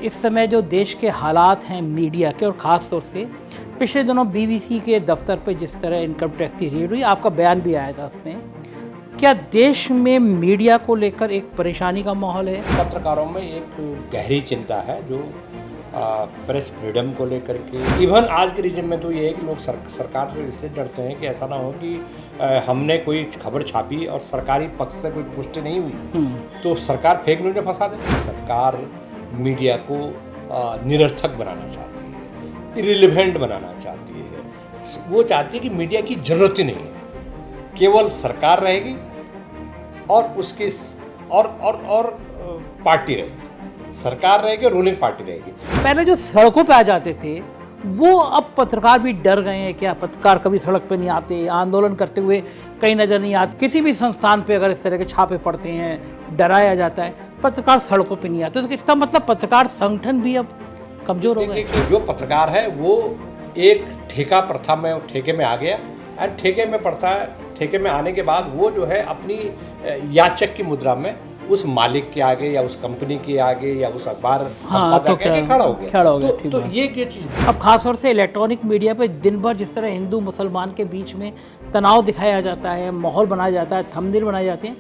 इस समय जो देश के हालात हैं मीडिया के, और ख़ास तौर से पिछले दिनों बीबीसी के दफ्तर पे जिस तरह इनकम टैक्स की रेड हुई, आपका बयान भी आया था उसमें, क्या देश में मीडिया को लेकर एक परेशानी का माहौल है? पत्रकारों में एक गहरी चिंता है जो प्रेस फ्रीडम को लेकर के। इवन आज के रीजन में तो ये है कि लोग सरकार से इससे डरते हैं कि ऐसा ना हो कि हमने कोई खबर छापी और सरकारी पक्ष से कोई पुष्टि नहीं हुई तो सरकार फेक न्यूज में फंसा दे। सरकार मीडिया को निरर्थक बनाना चाहती है, इरिलेवेंट बनाना चाहती है। वो चाहती है कि मीडिया की ज़रूरत ही नहीं है, केवल सरकार रहेगी और उसके और पार्टी रहेगी। सरकार रहेगी, रूलिंग पार्टी रहेगी। पहले जो सड़कों पे आ जाते थे वो अब पत्रकार भी डर गए हैं। क्या पत्रकार कभी सड़क पे नहीं आते, आंदोलन करते हुए कहीं नजर नहीं आते? किसी भी संस्थान पे अगर इस तरह के छापे पड़ते हैं, डराया जाता है, पत्रकार सड़कों पे नहीं आते, तो इसका मतलब पत्रकार संगठन भी अब कमजोर हो गए। जो पत्रकार है वो एक ठेका प्रथा में ठेके में आ गया, एंड ठेके में प्रथा ठेके में आने के बाद वो जो है अपनी याचक की मुद्रा में उस मालिक के आगे या उस कंपनी के आगे या उस अखबार संपादक के आगे खड़ा हो गया। तो ये चीज अब खास तौर से इलेक्ट्रॉनिक मीडिया पे दिन भर जिस तरह हिंदू मुसलमान के बीच में तनाव दिखाया जाता है, माहौल बनाया जाता है, थंबनेल बनाए जाते हैं,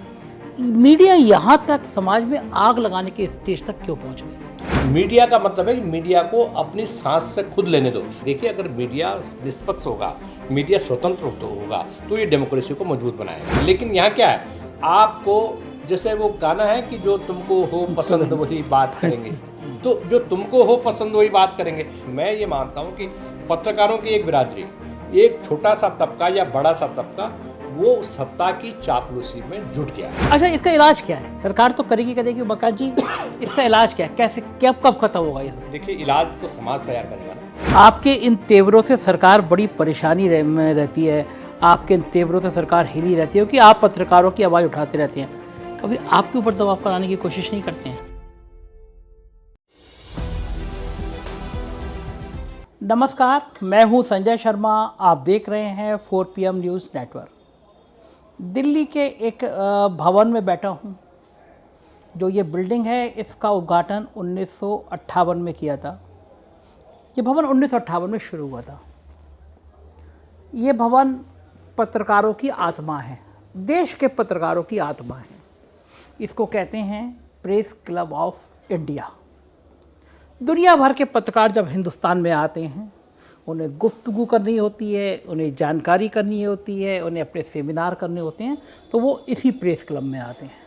मीडिया यहाँ तक समाज में आग लगाने के स्टेज तक क्यों पहुँच गई? मीडिया का मतलब है कि मीडिया को अपनी सांस से खुद लेने दो। देखिए, अगर मीडिया निष्पक्ष होगा, मीडिया स्वतंत्र होगा तो ये डेमोक्रेसी को मजबूत बनाएगा। लेकिन यहाँ क्या है, आपको जैसे वो गाना है कि जो तुमको हो पसंद वही बात करेंगे, तो जो तुमको हो पसंद वही बात करेंगे। मैं ये मानता हूँ कि पत्रकारों की एक बिरादरी, एक छोटा सा तबका या बड़ा सा तबका, वो सत्ता की चापलूसी में जुट गया। अच्छा, इसका इलाज क्या है? सरकार तो करेगी मकान जी, इसका इलाज क्या है? कैसे, कब खत्म होगा ये? देखिए, इलाज तो समाज तैयार करेगा ना। आपके इन तेवरों से सरकार बड़ी परेशानी में रहती है, आपके इन तेवरों से सरकार हिली रहती है कि आप पत्रकारों की आवाज़ उठाते रहते हैं। कभी आपके ऊपर दबाव बनाने की कोशिश नहीं करते हैं? नमस्कार, मैं हूं संजय शर्मा, आप देख रहे हैं 4 PM न्यूज़ नेटवर्क। दिल्ली के एक भवन में बैठा हूं। जो ये बिल्डिंग है, इसका उद्घाटन 1958 में किया था। ये भवन 1958 में शुरू हुआ था। ये भवन पत्रकारों की आत्मा है, देश के पत्रकारों की आत्मा है। इसको कहते हैं प्रेस क्लब ऑफ इंडिया। दुनिया भर के पत्रकार जब हिंदुस्तान में आते हैं, उन्हें गुफ्तगू करनी होती है, उन्हें जानकारी करनी होती है, उन्हें अपने सेमिनार करने होते हैं, तो वो इसी प्रेस क्लब में आते हैं।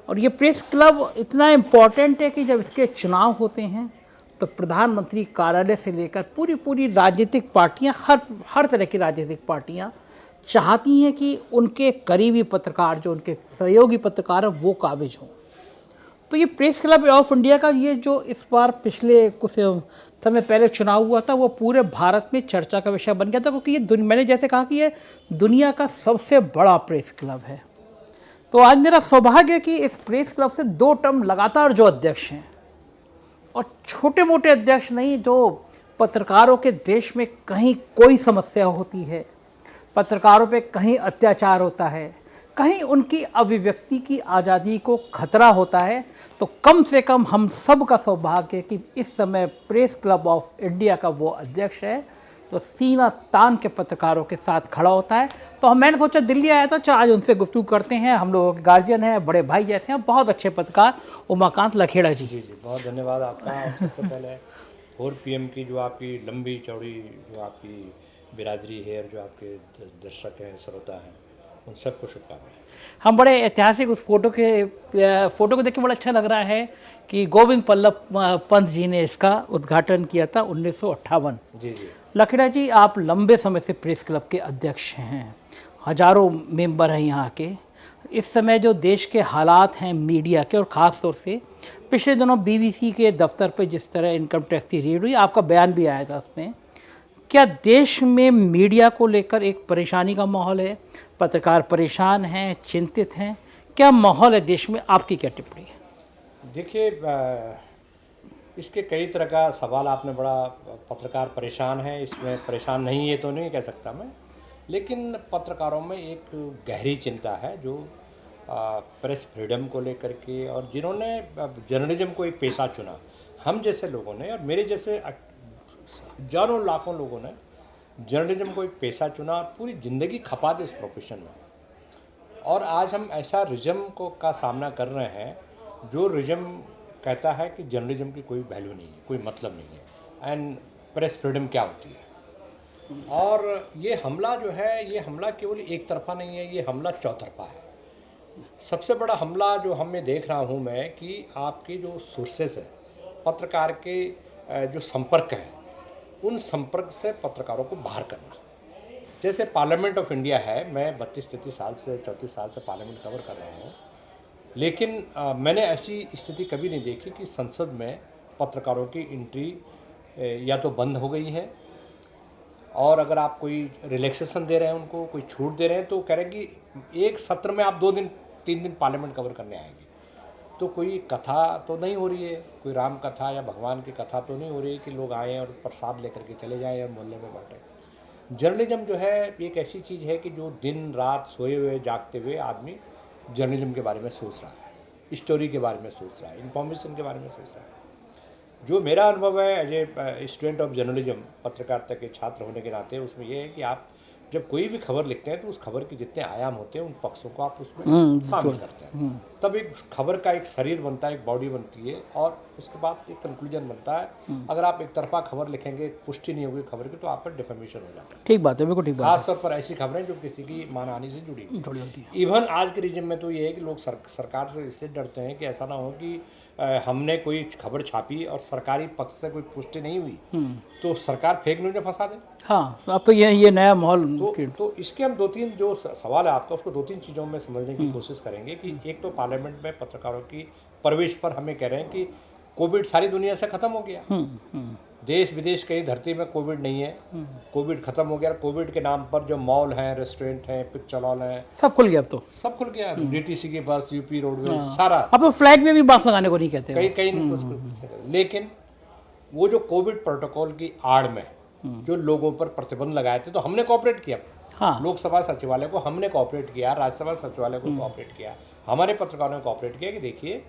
और ये प्रेस क्लब इतना इम्पॉर्टेंट है कि जब इसके चुनाव होते हैं तो प्रधानमंत्री कार्यालय से लेकर पूरी राजनीतिक पार्टियां, हर तरह की राजनीतिक पार्टियां चाहती हैं कि उनके करीबी पत्रकार, जो उनके सहयोगी पत्रकार हैं, वो काबिज हों। तो ये प्रेस क्लब ऑफ इंडिया का ये जो इस बार पिछले कुछ समय पहले चुनाव हुआ था, वो पूरे भारत में चर्चा का विषय बन गया था, क्योंकि ये मैंने जैसे कहा कि ये दुनिया का सबसे बड़ा प्रेस क्लब है। तो आज मेरा सौभाग्य है कि इस प्रेस क्लब से 2 टर्म लगातार जो अध्यक्ष हैं, और छोटे मोटे अध्यक्ष नहीं, जो पत्रकारों के देश में कहीं कोई समस्या होती है, पत्रकारों पे कहीं अत्याचार होता है, कहीं उनकी अभिव्यक्ति की आज़ादी को खतरा होता है, तो कम से कम हम सब का सौभाग्य है कि इस समय प्रेस क्लब ऑफ इंडिया का वो अध्यक्ष है तो सीना तान के पत्रकारों के साथ खड़ा होता है। तो मैंने सोचा, दिल्ली आया था, आज उनसे गुफ्तगू करते हैं। हम लोगों के गार्जियन हैं, बड़े भाई जैसे हैं, बहुत अच्छे पत्रकार उमाकांत लखेड़ा जी। जी, बहुत धन्यवाद आपका। सबसे पहले 4 PM की जो आपकी लंबी चौड़ी जो आपकी बिरादरी है और जो आपके दर्शक हैं, श्रोता हैं, उन सबको शुभकामनाएं। हम बड़े ऐतिहासिक उस फोटो को देख के बड़ा अच्छा लग रहा है कि गोविंद बल्लभ पंत जी ने इसका उद्घाटन किया था 1958। जी। लखेड़ा जी, आप लंबे समय से प्रेस क्लब के अध्यक्ष हैं, हजारों मेंबर हैं यहाँ के। इस समय जो देश के हालात हैं मीडिया के, और ख़ास तौर से पिछले दिनों बीबीसी के दफ्तर पे जिस तरह इनकम टैक्स की रेड हुई, आपका बयान भी आया था उसमें, क्या देश में मीडिया को लेकर एक परेशानी का माहौल है? पत्रकार परेशान हैं, चिंतित हैं? क्या माहौल है देश में? आपकी क्या टिप्पणी है? देखिए, इसके कई तरह का सवाल आपने बड़ा। पत्रकार परेशान है, इसमें परेशान नहीं, ये तो नहीं कह सकता मैं, लेकिन पत्रकारों में एक गहरी चिंता है जो प्रेस फ्रीडम को लेकर के, और जिन्होंने जर्नलिज्म को एक पेशा चुना, हम जैसे लोगों ने और मेरे जैसे हजारों लाखों लोगों ने जर्नलिज्म को एक पेशा चुना और पूरी ज़िंदगी खपा दी उस प्रोफेशन में। और आज हम ऐसा रिज्म का सामना कर रहे हैं जो रिज्म कहता है कि जर्नलिज्म की कोई वैल्यू नहीं है, कोई मतलब नहीं है, एंड प्रेस फ्रीडम क्या होती है। और ये हमला जो है, ये हमला केवल एक तरफा नहीं है, ये हमला चौतरफा है। सबसे बड़ा हमला जो हमें देख रहा हूँ मैं कि आपके जो सोर्सेस है, पत्रकार के जो संपर्क है, उन संपर्क से पत्रकारों को बाहर करना। जैसे पार्लियामेंट ऑफ इंडिया है, मैं 32-33 साल से 34 साल से पार्लियामेंट कवर कर रहा हूँ, लेकिन मैंने ऐसी स्थिति कभी नहीं देखी कि संसद में पत्रकारों की एंट्री या तो बंद हो गई है, और अगर आप कोई रिलैक्सेशन दे रहे हैं, उनको कोई छूट दे रहे हैं, तो कह रहे हैं कि एक सत्र में आप 2 दिन 3 दिन पार्लियामेंट कवर करने आएंगे। तो कोई कथा तो नहीं हो रही है, कोई राम कथा या भगवान की कथा तो नहीं हो रही है कि लोग आएँ और प्रसाद लेकर के चले जाएँ और मोहल्ले में बांटें। जर्नलिज्म जो है एक ऐसी चीज़ है कि जो दिन रात सोए हुए जागते हुए आदमी जर्नलिज्म के बारे में सोच रहा है, स्टोरी के बारे में सोच रहा है, इन्फॉर्मेशन के बारे में सोच रहा है। जो मेरा अनुभव है as a student of journalism, पत्रकारिता के छात्र होने के नाते, उसमें यह है कि आप जब कोई भी खबर लिखते हैं तो उस खबर के जितने आयाम होते हैं उन पक्षों को आप उसमें शामिल करते हैं, तब एक खबर का एक शरीर बनता है, एक बॉडी बनती है, और उसके बाद एक कंक्लूजन बनता है। अगर आप एक तरफा खबर लिखेंगे, पुष्टि नहीं होगी खबर की, तो आप पर डिफेमेशन हो जाता है। ठीक बात है, बिल्कुल ठीक बात है। खासतौर पर ऐसी खबरें जो किसी की मानहानि से जुड़ी होती है। इवन आज के रीजन में तो ये है कि लोग सरकार से इससे डरते हैं कि ऐसा ना हो कि हमने कोई खबर छापी और सरकारी पक्ष से कोई पुष्टि नहीं हुई तो सरकार फेक न्यूज में फंसा दे। हाँ, अब तो ये नया माहौल तो इसके हम 2-3 जो सवाल है आपका, उसको 2-3 चीज़ों में समझने की कोशिश करेंगे कि एक तो पार्लियामेंट में पत्रकारों की प्रवेश पर हमें कह रहे हैं कि कोविड सारी दुनिया से ख़त्म हो गया, देश विदेश कहीं धरती में कोविड नहीं है, कोविड खत्म हो गया। कोविड के नाम पर जो मॉल हैं, रेस्टोरेंट हैं, पिक्चर हॉल हैं, सब खुल गया। अब तो सब खुल गया, डीटीसी के बस, यूपी रोडवेज, सारा। अब तो फ्लैट में भी मास्क लगाने को नहीं कहते, कहीं नहीं। लेकिन वो जो कोविड प्रोटोकॉल की आड़ में जो लोगों पर प्रतिबंध लगाए थे, तो हमने कोऑपरेट किया। हाँ, लोकसभा सचिवालय को हमने कोऑपरेट किया, राज्यसभा सचिवालय को कोऑपरेट किया, हमारे पत्रकारों ने कोऑपरेट किया कि देखिए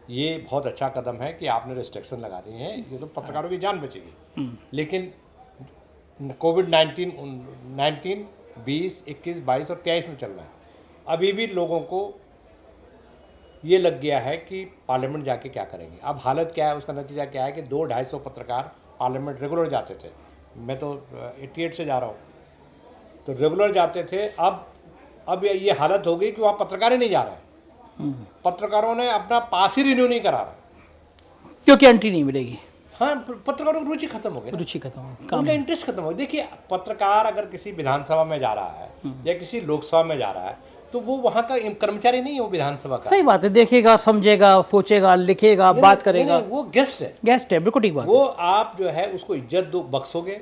ये बहुत अच्छा कदम है कि आपने रिस्ट्रिक्शन लगा दी हैं, ये तो पत्रकारों की जान बचेगी। लेकिन कोविड 19, 20, 21, 22 और 23 में चल रहा है, अभी भी लोगों को ये लग गया है कि पार्लियामेंट जाके क्या करेंगे। अब हालत क्या है, उसका नतीजा क्या है कि 200-250 पत्रकार पार्लियामेंट रेगुलर जाते थे, मैं तो 88 से जा रहा हूँ, तो रेगुलर जाते थे। अब ये हालत हो गई कि वहाँ पत्रकार ही नहीं जा रहे हैं, पत्रकारों ने अपना पास ही रिन्यू नहीं करा रहा, क्योंकि एंट्री नहीं मिलेगी। हाँ, पत्रकारों की रुचि खत्म हो गई, रुचि खत्म हो गई, उनका इंटरेस्ट खत्म हो गया। देखिए, पत्रकार अगर किसी विधानसभा में जा रहा है या किसी लोकसभा में जा रहा है, तो वो वहाँ का कर्मचारी नहीं है, वो विधानसभा का। सही बात है, देखेगा, समझेगा, सोचेगा, लिखेगा, बात करेगा। वो गेस्ट है, बिल्कुल ठीक बात। वो आप जो है उसको इज्जत दो, बख्शोगे,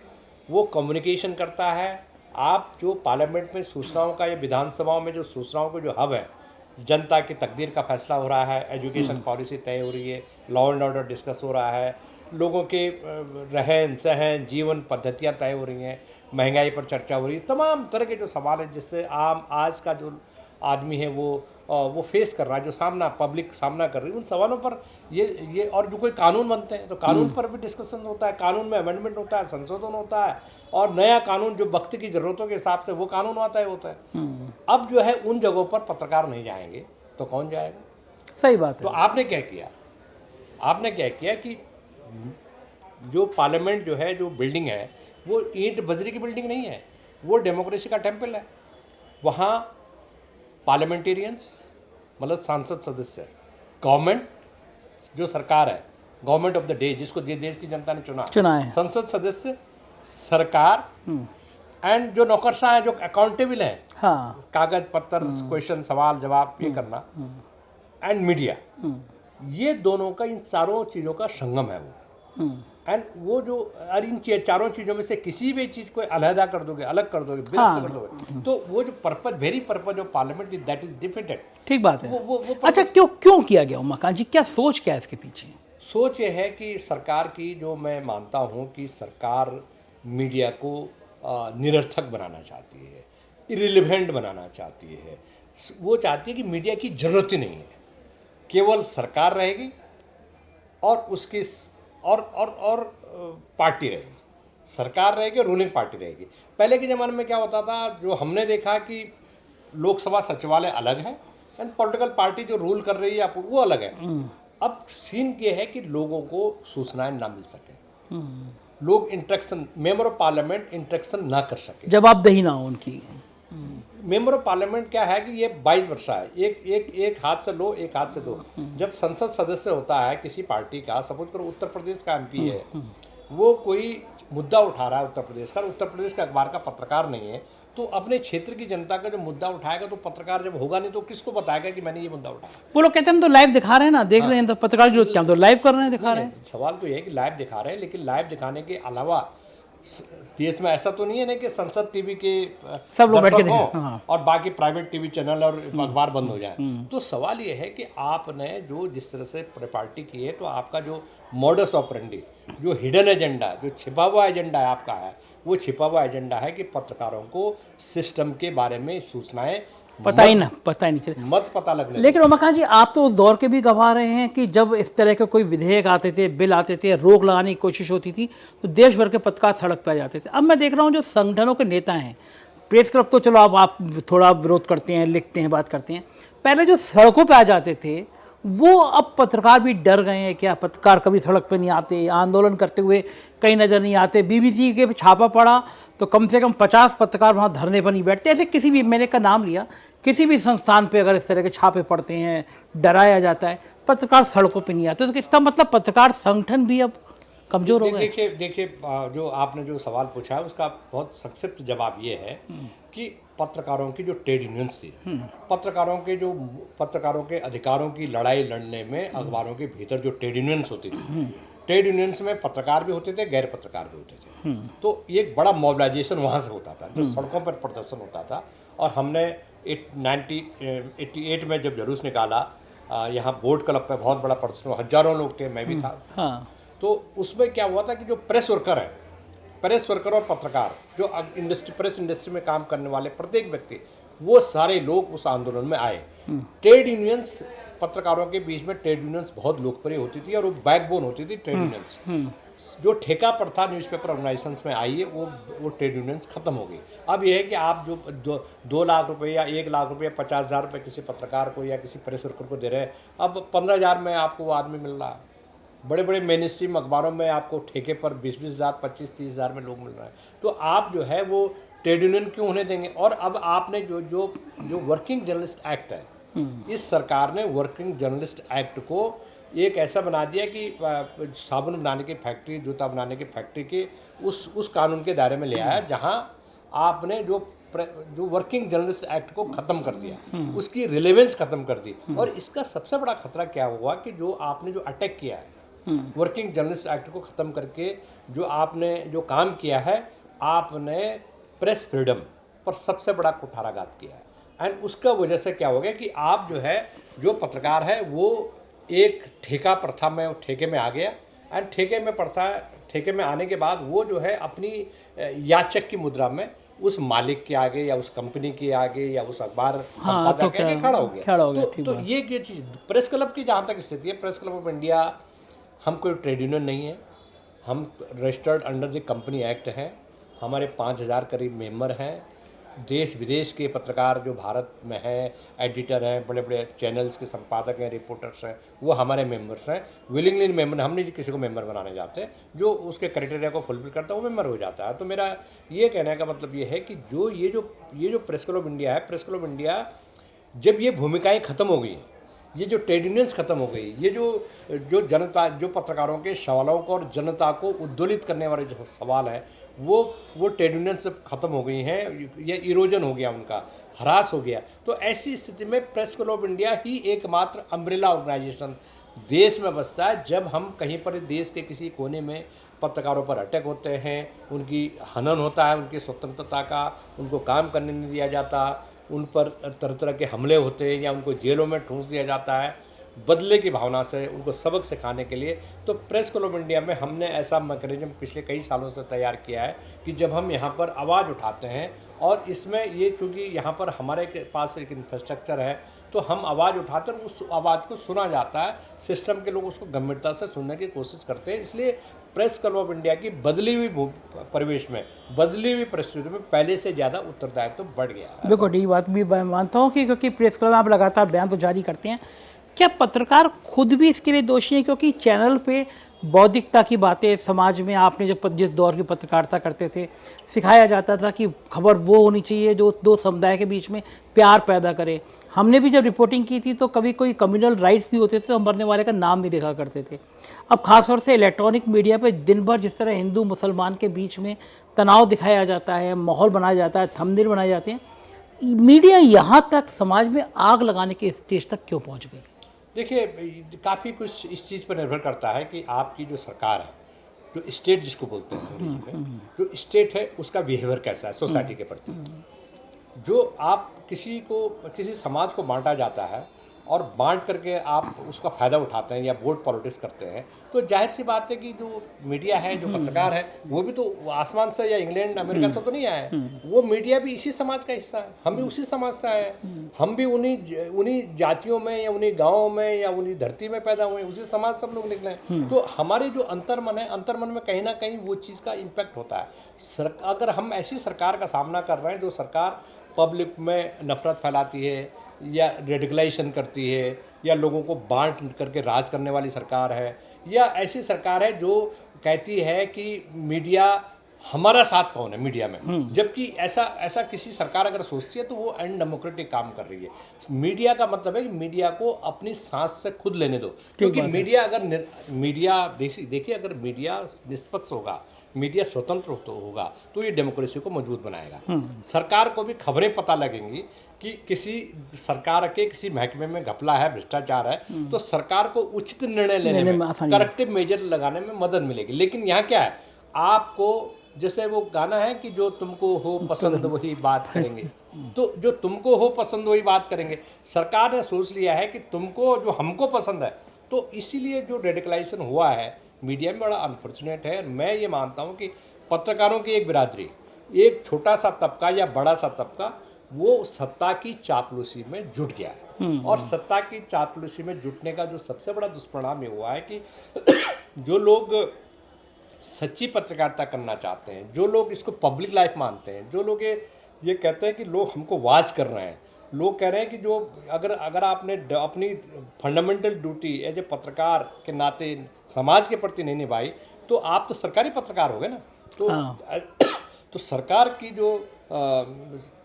वो कम्युनिकेशन करता है। आप जो पार्लियामेंट में सूचनाओं का या विधानसभाओं में जो सूचनाओं का जो हब है, जनता की तकदीर का फैसला हो रहा है, एजुकेशन पॉलिसी तय हो रही है, लॉ एंड ऑर्डर डिस्कस हो रहा है, लोगों के रहन सहन जीवन पद्धतियाँ तय हो रही हैं, महंगाई पर चर्चा हो रही है, तमाम तरह के जो सवाल हैं जिससे आम आज का जो आदमी है वो फेस कर रहा है, जो पब्लिक सामना कर रही है, उन सवालों पर ये और जो कोई कानून बनते हैं तो कानून पर भी डिस्कशन होता है, कानून में अमेंडमेंट होता है, संशोधन होता है, और नया कानून जो वक्त की ज़रूरतों के हिसाब से वो कानून आता है। अब जो है उन जगहों पर पत्रकार नहीं जाएंगे तो कौन जाएगा? सही बात है। तो आपने क्या किया कि जो पार्लियामेंट जो है, जो बिल्डिंग है, वो ईंट बजरी की बिल्डिंग नहीं है, वो डेमोक्रेसी का टेम्पल है। वहाँ पार्लियामेंटेरियंस मतलब सांसद सदस्य, गवर्नमेंट जो सरकार है, गवर्नमेंट ऑफ द डे जिसको देश की जनता ने चुना है, संसद सदस्य, सरकार, एंड जो नौकरशाह हैं जो अकाउंटेबल हैं, हाँ, कागज पत्तर, क्वेश्चन, सवाल जवाब ये करना, एंड मीडिया, ये दोनों का, इन चारों चीज़ों का संगम है वो। एंड वो जो इन चारों चीज़ों में से किसी भी चीज़ को अलहदा कर दोगे, अलग कर दोगे, विरुद्ध कर दोगे, तो वो जो purpose, very purpose of parliament is that is defeated. ठीक बात है। वो अच्छा, क्यों किया गया उमाकांत जी, क्या सोच क्या है इसके पीछे? सोच ये है कि सरकार की, जो मैं मानता हूँ कि सरकार मीडिया को निरर्थक बनाना चाहती है, इरिलेवेंट बनाना चाहती है। वो चाहती है कि मीडिया की ज़रूरत ही नहीं है, केवल सरकार रहेगी और उसकी और पार्टी रहेगी, सरकार रहेगी, रूलिंग पार्टी रहेगी। पहले के ज़माने में क्या होता था, जो हमने देखा कि लोकसभा सचिवालय अलग है एंड पॉलिटिकल पार्टी जो रूल कर रही है वो अलग है। अब सीन ये है कि लोगों को सूचनाएं ना मिल सके, लोग interaction, member of parliament interaction ना कर सके, जवाबदेही ना हो उनकी। मेंबर ऑफ पार्लियामेंट क्या है कि ये 22 वर्ष है, एक हाथ से लो एक हाथ से दो। जब संसद सदस्य होता है किसी पार्टी का, सपोज करो उत्तर प्रदेश का एमपी है, वो कोई मुद्दा उठा रहा है उत्तर प्रदेश का, उत्तर प्रदेश का अखबार का पत्रकार नहीं है, तो अपने क्षेत्र की जनता का जो मुद्दा उठाएगा, तो पत्रकार जब होगा नहीं तो किसको बताएगा कि मैंने ये मुद्दा उठाया। वो लोग कहते हैं हम तो लाइव दिखा रहे हैं ना, देख रहे हैं, तो पत्रकार की जरूरत क्या, हम तो लाइव कर रहे हैं, दिखा रहे हैं। सवाल तो ये है कि लाइव दिखा रहे हैं, लेकिन लाइव दिखाने के अलावा देश में ऐसा तो नहीं है ना कि संसद टीवी के सब लोग बैठ के दर्शक हों देखें, हाँ। और बाकी प्राइवेट टीवी चैनल और अखबार बंद हो जाए। तो सवाल ये है कि आपने जो जिस तरह से पार्टी की है, तो आपका जो मॉडस ऑपरेंडी, जो हिडन एजेंडा, जो छिपा हुआ एजेंडा है आपका है, वो छिपा हुआ एजेंडा है कि पत्रकारों को सिस्टम के बारे में सूचनाएं पता ही नहीं चले, मत पता लगने। लेकिन उमाकांत जी, आप तो उस दौर के भी गवाह रहे हैं कि जब इस तरह के कोई विधेयक आते थे, बिल आते थे, रोक लगाने की कोशिश होती थी, तो देश भर के पत्रकार सड़क पर आ जाते थे। अब मैं देख रहा हूँ जो संगठनों के नेता हैं, प्रेस क्लब तो चलो अब आप थोड़ा विरोध करते हैं, लिखते हैं, बात करते हैं, पहले जो सड़कों पर आ जाते थे, वो अब पत्रकार भी डर गए हैं। क्या पत्रकार कभी सड़क पर नहीं आते, आंदोलन करते हुए कहीं नज़र नहीं आते। बीबीसी के छापा पड़ा तो कम से कम 50 पत्रकार वहाँ धरने पर नहीं बैठते। ऐसे किसी भी, मैंने का नाम लिया, किसी भी संस्थान पे अगर इस तरह के छापे पड़ते हैं, डराया जाता है, पत्रकार सड़कों पे नहीं आते, तो इसका मतलब पत्रकार संगठन भी अब कमजोर हो गए। देखिए जो आपने जो सवाल पूछा है उसका बहुत संक्षिप्त जवाब ये है कि पत्रकारों की जो ट्रेड यूनियंस थी, पत्रकारों के अधिकारों की लड़ाई लड़ने में अखबारों के भीतर जो ट्रेड यूनियंस होती थी, ट्रेड यूनियंस में पत्रकार भी होते थे, गैर पत्रकार भी होते थे। तो एक बड़ा मोबिलाइजेशन वहाँ से होता था, जो सड़कों पर प्रदर्शन होता था। और हमने 1988 में जब जुलूस निकाला, यहाँ बोर्ड क्लब पे बहुत बड़ा प्रदर्शन, हजारों लोग थे, मैं भी था। हाँ। तो उसमें क्या हुआ था कि जो प्रेस वर्कर है, प्रेस वर्कर और पत्रकार, जो प्रेस इंडस्ट्री में काम करने वाले प्रत्येक व्यक्ति, वो सारे लोग उस आंदोलन में आए। ट्रेड यूनियंस, पत्रकारों के बीच में ट्रेड यूनियंस बहुत लोकप्रिय होती थी और वो बैकबोन होती थी ट्रेड यूनियंस। जो ठेका प्रथा न्यूज़पेपर ऑर्गेनाइजेशंस में आई है, वो ट्रेड यूनियंस खत्म हो गई। अब यह है कि आप जो 2 लाख रुपए या 1 लाख रुपये, 50,000 रुपये किसी पत्रकार को या किसी प्रेस वर्कर को दे रहे हैं, अब 15,000 में आपको वो आदमी मिल रहा है। बड़े बड़े मेन स्ट्रीम अखबारों में आपको ठेके पर 20,000, 25-30,000 में लोग मिल रहे हैं। तो आप जो है वो ट्रेड यूनियन क्यों होने देंगे? और अब आपने जो वर्किंग जर्नलिस्ट एक्ट है, इस सरकार ने वर्किंग जर्नलिस्ट एक्ट को एक ऐसा बना दिया कि साबुन बनाने की फैक्ट्री, जूता बनाने की फैक्ट्री के उस कानून के दायरे में ले आया, जहां आपने जो वर्किंग जर्नलिस्ट एक्ट को ख़त्म कर दिया, उसकी रिलेवेंस ख़त्म कर दी। और इसका सबसे बड़ा खतरा क्या हुआ कि जो आपने जो अटैक किया है वर्किंग जर्नलिस्ट एक्ट को ख़त्म करके, जो आपने जो काम किया है, आपने प्रेस फ्रीडम पर सबसे बड़ा कुठाराघात किया है। एंड उसका वजह से क्या हो गया कि आप जो है, जो पत्रकार है, वो एक ठेका प्रथा में, ठेके में आ गया। एंड ठेके में आने के बाद वो जो है अपनी याचक की मुद्रा में उस मालिक के आगे या उस कंपनी के आगे या उस अखबार संपादक के आगे खड़ा हो गया। तो ये चीज़ प्रेस क्लब की जहाँ तक स्थिति है, प्रेस क्लब ऑफ इंडिया, हम कोई ट्रेड यूनियन नहीं है, हम registered under the company act हैं। हमारे 5,000 करीब मेंबर हैं। देश विदेश के पत्रकार जो भारत में हैं, एडिटर हैं, बड़े बड़े चैनल्स के संपादक हैं, रिपोर्टर्स हैं, वो हमारे मेंबर्स हैं। विलिंगली मेंबर, हम नहीं किसी को मेंबर बनाने जाते, जो उसके क्राइटेरिया को फुलफिल करता है वो मेंबर हो जाता है। तो मेरा ये कहने का मतलब ये है कि ये जो प्रेस क्लब ऑफ इंडिया है, प्रेस क्लब ऑफ इंडिया, जब ये भूमिकाएँ ख़त्म हो गई हैं, ये जो ट्रेड यूनियंस खत्म हो गई, ये जो जनता, जो पत्रकारों के सवालों को और जनता को उद्दोलित करने वाले जो सवाल है, वो ट्रेड यूनियन से ख़त्म हो गई हैं। ये इरोजन हो गया, उनका ह्रास हो गया। तो ऐसी स्थिति में प्रेस क्लब ऑफ इंडिया ही एकमात्र अम्ब्रेला ऑर्गेनाइजेशन देश में बसता है। जब हम कहीं पर देश के किसी कोने में पत्रकारों पर अटैक होते हैं, उनकी हनन होता है, उनकी स्वतंत्रता का, उनको काम करने नहीं दिया जाता, उन पर तरह तरह के हमले होते हैं या उनको जेलों में ठूंस दिया जाता है बदले की भावना से, उनको सबक सिखाने के लिए, तो प्रेस क्लब ऑफ इंडिया में हमने ऐसा मैकेनिज्म पिछले कई सालों से तैयार किया है कि जब हम यहाँ पर आवाज़ उठाते हैं, और इसमें ये चूँकि यहाँ पर हमारे पास एक इंफ्रास्ट्रक्चर है, तो हम आवाज़ उठाते हैं, उस आवाज़ को सुना जाता है, सिस्टम के लोग उसको गंभीरता से सुनने की कोशिश करते हैं। इसलिए प्रेस क्लब ऑफ इंडिया की बदली हुई परिवेश में, बदली हुई परिस्थितियों में पहले से ज़्यादा उत्तरदायित्व बढ़ गया है। बिल्कुल, ये बात भी मैं मानता हूँ कि क्योंकि प्रेस क्लब आप लगातार बयान तो जारी करते हैं, क्या पत्रकार खुद भी इसके लिए दोषी हैं? क्योंकि चैनल पे बौद्धिकता की बातें, समाज में आपने जिस दौर की पत्रकारिता करते थे, सिखाया जाता था कि खबर वो होनी चाहिए जो दो समुदाय के बीच में प्यार पैदा करे। हमने भी जब रिपोर्टिंग की थी तो कभी कोई कम्युनल राइट्स भी होते थे तो हम मरने वाले का नाम नहीं देखा करते थे। अब खासतौर से इलेक्ट्रॉनिक मीडिया पे दिन भर जिस तरह हिंदू मुसलमान के बीच में तनाव दिखाया जाता है, माहौल बनाया जाता है, थंबनेल बनाए जाते हैं, मीडिया यहाँ तक समाज में आग लगाने के स्टेज तक क्यों पहुँच गई? देखिए, काफ़ी कुछ इस चीज़ पर निर्भर करता है कि आपकी जो सरकार है, जो स्टेट जिसको बोलते हैं अंग्रेजी में, जो स्टेट है उसका बिहेवियर कैसा है सोसाइटी के प्रति। जो आप किसी समाज को बांटा जाता है और बांट करके आप उसका फ़ायदा उठाते हैं या वोट पॉलिटिक्स करते हैं, तो जाहिर सी बात है कि जो मीडिया है, जो पत्रकार है, वो भी तो आसमान से या इंग्लैंड अमेरिका से तो नहीं आए हैं। वो मीडिया भी इसी समाज का हिस्सा है, हम भी उसी समाज से आए हैं। हम भी उन्हीं जातियों में या उन्हीं गाँवों में या उन्हीं धरती में पैदा हुए, उसी समाज से हम लोग निकले हैं। तो हमारी जो अंतर्मन है, अंतर्मन में कहीं ना कहीं वो चीज़ का इम्पैक्ट होता है। अगर हम ऐसी सरकार का सामना कर रहे हैं जो सरकार पब्लिक में नफरत फैलाती है या रेडिकलाइजेशन करती है या लोगों को बांट करके राज करने वाली सरकार है, या ऐसी सरकार है जो कहती है कि मीडिया हमारा साथ कौन है मीडिया में, जबकि ऐसा किसी सरकार अगर सोचती है तो वो अनडेमोक्रेटिक काम कर रही है। मीडिया का मतलब है कि मीडिया को अपनी सांस से खुद लेने दो, क्योंकि मीडिया देखिए अगर मीडिया निष्पक्ष होगा, मीडिया स्वतंत्र होगा तो ये डेमोक्रेसी को मजबूत बनाएगा। सरकार को भी खबरें पता लगेंगी कि किसी सरकार के किसी महकमे में घपला है, भ्रष्टाचार है, तो सरकार को उचित निर्णय लेने में, करेक्टिव मेजर लगाने में मदद मिलेगी। लेकिन यहाँ क्या है, आपको जैसे वो गाना है कि जो तुमको हो पसंद वही बात करेंगे, तो जो तुमको हो पसंद वही बात करेंगे। सरकार ने सोच लिया है कि तुमको जो हमको पसंद है, तो इसीलिए जो रेडिकलाइजेशन हुआ है मीडिया में बड़ा अनफॉर्चुनेट है। मैं ये मानता हूँ कि पत्रकारों की एक बिरादरी, एक छोटा सा तबका या बड़ा सा तबका, वो सत्ता की चापलूसी में जुट गया है। और सत्ता की चापलूसी में जुटने का जो सबसे बड़ा दुष्परिणाम ये हुआ है कि जो लोग सच्ची पत्रकारिता करना चाहते हैं, जो लोग इसको पब्लिक लाइफ मानते हैं, जो लोग ये कहते हैं कि लोग हमको वाच कर रहे हैं, लोग कह रहे हैं कि जो अगर आपने अपनी फंडामेंटल ड्यूटी एज ए पत्रकार के नाते समाज के प्रति नहीं निभाई तो आप तो सरकारी पत्रकार हो गए ना। तो सरकार की जो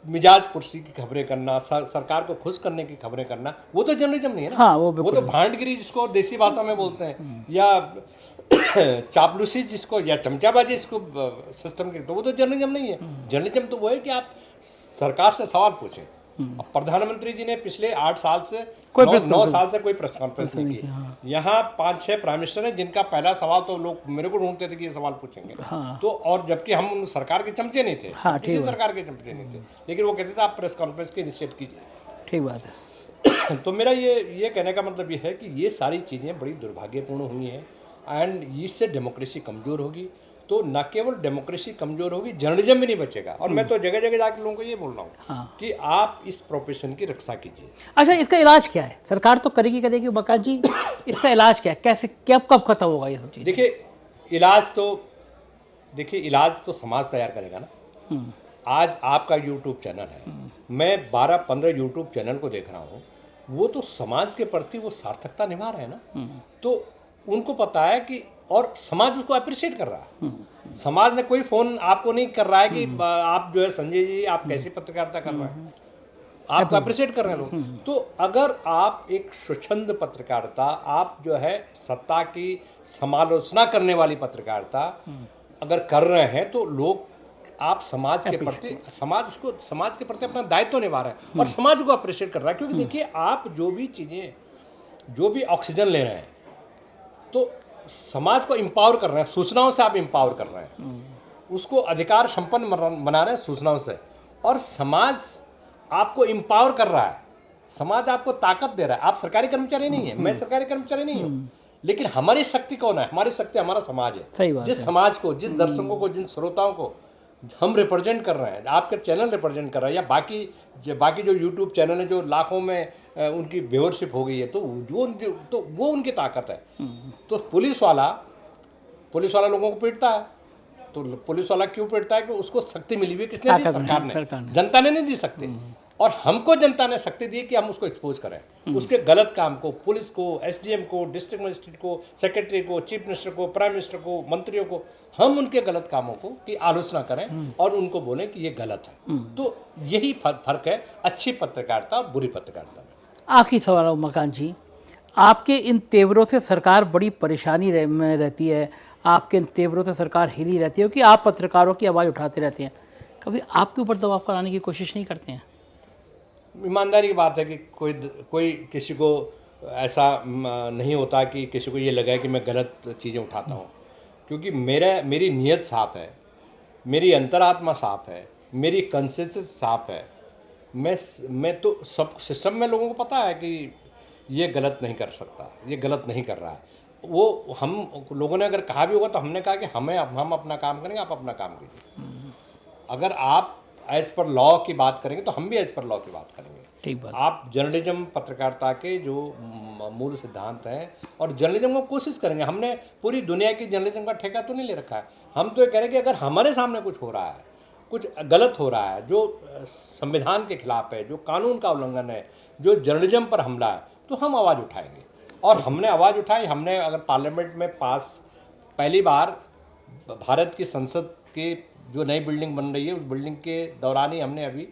मिजाज पुरसी की खबरें करना, सरकार को खुश करने की खबरें करना, वो तो जर्नलिज्म नहीं है ना। वो तो भांडगिरी जिसको देसी भाषा में बोलते हैं, या चापलूसी जिसको, या चमचाबाजी जिसको सिस्टम के, तो वो तो जर्नलिज्म नहीं है। जर्नलिज्म तो वो है कि आप सरकार से सवाल पूछें। अब प्रधानमंत्री जी ने पिछले 8 साल से 9 साल से कोई प्रेस कॉन्फ्रेंस नहीं की। यहाँ 5-6 प्राइम मिनिस्टर हैं जिनका पहला सवाल तो लोग मेरे को ढूंढते थे कि ये सवाल पूछेंगे। तो और जबकि हम सरकार के चमचे नहीं थे, किसी सरकार के चमचे नहीं थे, लेकिन वो कहते थे आप प्रेस कॉन्फ्रेंस की इनिशिएट कीजिए। ठीक बात है। तो मेरा ये कहने का मतलब ये है कि ये सारी चीज़ें बड़ी दुर्भाग्यपूर्ण हुई हैं एंड इससे डेमोक्रेसी कमज़ोर होगी। तो न केवल डेमोक्रेसी कमज़ोर होगी, जर्नलिज्म भी नहीं बचेगा। और मैं तो जगह जगह जाकर लोगों को ये बोल रहा हूँ कि आप इस प्रोफेशन की रक्षा कीजिए। अच्छा, इसका इलाज क्या है? सरकार तो करेगी बकाल जी, इसका इलाज क्या है? कैसे, कब खत्म होगा ये सब चीज़? देखिए इलाज तो समाज तैयार करेगा ना। आज आपका यूट्यूब चैनल है, मैं 12-15 यूट्यूब चैनल को देख रहा हूँ, वो तो समाज के प्रति वो सार्थकता निभा रहे हैं ना। तो उनको पता है कि, और समाज उसको अप्रिशिएट कर रहा है। समाज ने कोई फोन आपको नहीं कर रहा है कि आप जो है संजय जी आप कैसी पत्रकारिता कर रहे हैं, आपको अप्रिशिएट कर रहे हैं लोग। तो अगर आप एक स्वच्छंद पत्रकारिता, आप जो है सत्ता की समालोचना करने वाली पत्रकारिता अगर कर रहे हैं, तो लोग आप समाज के प्रति, समाज के प्रति अपना दायित्व निभा रहे हैं और समाज को अप्रिशिएट कर रहा है। क्योंकि देखिए, आप जो भी चीज़ें, जो भी ऑक्सीजन ले रहे हैं, तो समाज को एम्पावर कर रहे हैं, सूचनाओं से आप एम्पावर कर रहे हैं, उसको अधिकार संपन्न बना रहे हैं सूचनाओं से, और समाज आपको एम्पावर कर रहा है, समाज आपको ताकत दे रहा है। आप सरकारी कर्मचारी नहीं है, मैं सरकारी कर्मचारी नहीं हूँ, लेकिन हमारी शक्ति कौन है? हमारी शक्ति हमारा समाज है। जिस समाज को, जिस दर्शकों को, जिन श्रोताओं को हम रिप्रेजेंट कर रहे हैं, आपका चैनल रिप्रेजेंट कर रहा है, या बाकी जो यूट्यूब चैनल है जो लाखों में उनकी व्यूअरशिप हो गई है, तो तो वो उनकी ताकत है। तो पुलिस वाला लोगों को पीटता है, तो पुलिस वाला क्यों पीटता है? कि उसको शक्ति मिली हुई है, किसने दी? सरकार ने। जनता ने नहीं दी शक्ति, और हमको जनता ने शक्ति दी कि हम उसको एक्सपोज करें, उसके गलत काम को। पुलिस को, एसडीएम को, डिस्ट्रिक्ट मजिस्ट्रेट को, सेक्रेटरी को, चीफ मिनिस्टर को, प्राइम मिनिस्टर को, मंत्रियों को, हम उनके गलत कामों को की आलोचना करें और उनको बोलें कि ये गलत है। तो यही फर्क है अच्छी पत्रकारिता और बुरी पत्रकारिता में। आखिरी सवाल उमाकांत जी, आपके इन तेवरों से सरकार बड़ी परेशानी में रहती है, आपके इन तेवरों से सरकार हिली रहती है कि आप पत्रकारों की आवाज़ उठाते रहते हैं, कभी आपके ऊपर दबाव कराने की कोशिश नहीं करते हैं? ईमानदारी की बात है कि कोई किसी को ऐसा नहीं होता कि किसी को ये लगे कि मैं गलत चीज़ें उठाता हूँ, क्योंकि मेरी नीयत साफ है, मेरी अंतरात्मा साफ है, मेरी कंसेंसस साफ है। मैं तो सब सिस्टम में लोगों को पता है कि ये गलत नहीं कर सकता, ये गलत नहीं कर रहा है। वो हम लोगों ने अगर कहा भी होगा तो हमने कहा कि हम अपना काम करेंगे, आप अपना काम कीजिए। अगर आप एज पर लॉ की बात करेंगे तो हम भी एज पर लॉ की बात करेंगे। ठीक बात। आप जर्नलिज्म, पत्रकारिता के जो मूल सिद्धांत हैं, और जर्नलिज्म को कोशिश करेंगे। हमने पूरी दुनिया की जर्नलिज्म का ठेका तो नहीं ले रखा है। हम तो ये कह रहे हैं कि अगर हमारे सामने कुछ हो रहा है, कुछ गलत हो रहा है, जो संविधान के खिलाफ है, जो कानून का उल्लंघन है, जो जर्नलिज्म पर हमला है, तो हम आवाज़ उठाएंगे। और हमने आवाज़ उठाई। हमने अगर पार्लियामेंट में पास पहली बार भारत की संसद के जो नई बिल्डिंग बन रही है, उस बिल्डिंग के दौरान ही हमने अभी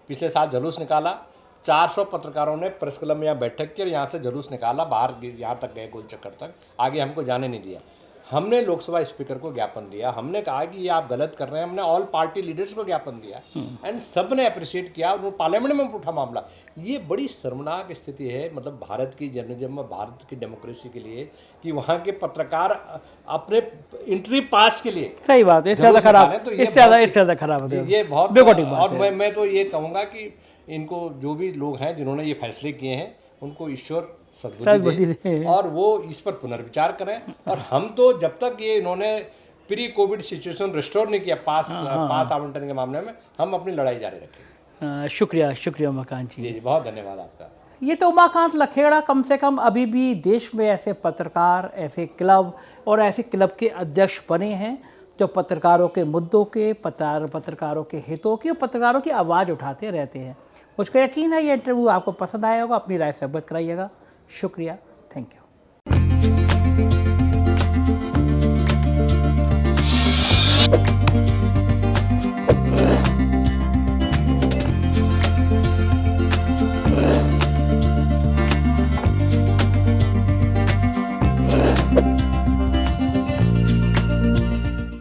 पिछले साल जुलूस निकाला। 400 पत्रकारों ने प्रेस क्लब में यहाँ बैठक की और यहाँ से जुलूस निकाला, बाहर यहाँ तक गए, गोल चक्कर तक, आगे हमको जाने नहीं दिया। हमने लोकसभा स्पीकर को ज्ञापन दिया, हमने कहा कि ये आप गलत कर रहे हैं। हमने ऑल पार्टी लीडर्स को ज्ञापन दिया एंड सब ने अप्रिशिएट किया, और पार्लियामेंट में उठा मामला। ये बड़ी शर्मनाक स्थिति है, मतलब भारत की जर्नलिज्म, भारत की डेमोक्रेसी के लिए, कि वहाँ के पत्रकार अपने इंट्री पास के लिए, सही बात है, इससे ज़्यादा खराब है, ये बहुत बेगोटी बात है। और मैं तो ये कहूँगा कि इनको जो भी लोग हैं जिन्होंने ये फैसले किए हैं, उनको ईश्वर सद्बुद्धि दे और वो इस पर पुनर्विचार करें। और हम तो जब तक ये इन्होंने प्री कोविड सिचुएशन रिस्टोर नहीं किया पास आवंटन के मामले में, हम अपनी लड़ाई जारी रखेंगे। शुक्रिया उमाकांत जी। जी, बहुत धन्यवाद आपका। ये तो उमाकांत लखेड़ा कम से कम अभी भी देश में ऐसे पत्रकार, ऐसे क्लब और ऐसे क्लब के अध्यक्ष बने हैं जो पत्रकारों के मुद्दों के, पत्रकारों के हितों की और पत्रकारों की आवाज़ उठाते रहते हैं। मुझको यकीन है ये इंटरव्यू आपको पसंद आया होगा, अपनी राय से अवगत कराइएगा। शुक्रिया, थैंक यू।